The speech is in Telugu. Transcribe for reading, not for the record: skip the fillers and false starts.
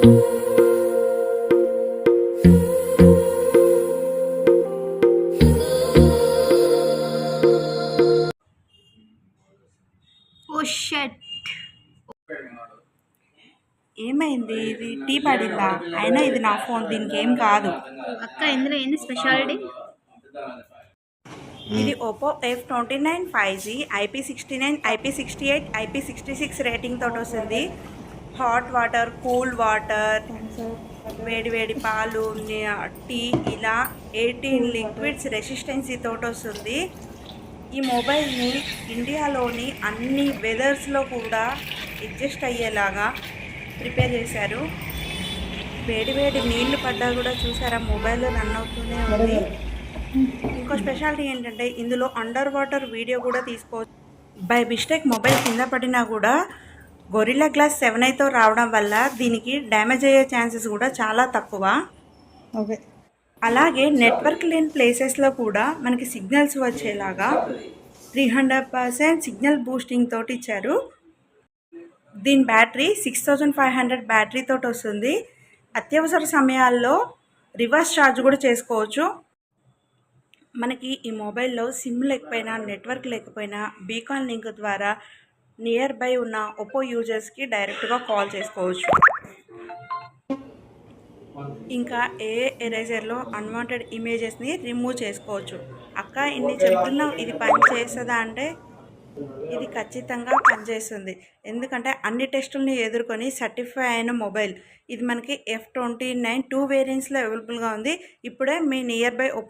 ఓ షట్, ఏమైంది? ఇది టీ పడిందా? అయినా ఇది నా ఫోన్, దీనికి ఏం కాదు. అక్క ఇందులో ఏంది స్పెషాలిటీ? ఇది Oppo F29 5G IP69 IP68 IP66 rating తోటి వస్తుంది. హాట్ వాటర్, కూల్ వాటర్, వేడి వేడి పాలు, టీ, ఇలా 18 లిక్విడ్స్ రెసిస్టెన్సీ తోటి వస్తుంది. ఈ మొబైల్ని ఇండియాలోని అన్ని వెదర్స్లో కూడా అడ్జస్ట్ అయ్యేలాగా ప్రిపేర్ చేశారు. వేడి వేడి నీళ్లు పడ్డా కూడా చూసారా మొబైల్లో రన్ అవుతూనే ఉంది. ఇంకో స్పెషాలిటీ ఏంటంటే ఇందులో అండర్ వాటర్ వీడియో కూడా తీసుకోవచ్చు. బై మిస్టేక్ మొబైల్ కింద పడినా కూడా గొరిల్లా గ్లాస్ 7iతో రావడం వల్ల దీనికి డ్యామేజ్ అయ్యే ఛాన్సెస్ కూడా చాలా తక్కువ. ఓకే, అలాగే నెట్వర్క్ లేని ప్లేసెస్లో కూడా మనకి సిగ్నల్స్ వచ్చేలాగా 300% సిగ్నల్ బూస్టింగ్ తోటి ఇచ్చారు. దీని బ్యాటరీ 6500 బ్యాటరీ తోటి వస్తుంది. అత్యవసర సమయాల్లో రివర్స్ ఛార్జ్ కూడా చేసుకోవచ్చు. మనకి ఈ మొబైల్లో సిమ్ లేకపోయినా, నెట్వర్క్ లేకపోయినా బీకాన్ లింక్ ద్వారా నియర్ బై ఉన్న ఒప్పో యూజర్స్కి డైరెక్ట్గా కాల్ చేసుకోవచ్చు. ఇంకా ఏ ఎరేజర్లో అన్వాంటెడ్ ఇమేజెస్ని రిమూవ్ చేసుకోవచ్చు. అక్క ఇన్ని చెప్తున్నావు, ఇది పని చేస్తుందా అంటే ఇది ఖచ్చితంగా పనిచేస్తుంది. ఎందుకంటే అన్ని టెస్టుల్ని ఎదుర్కొని సర్టిఫై అయిన మొబైల్ ఇది. మనకి F29 2 వేరియంట్స్లో అవైలబుల్గా ఉంది. ఇప్పుడే మీ నియర్ బై ఒప్పో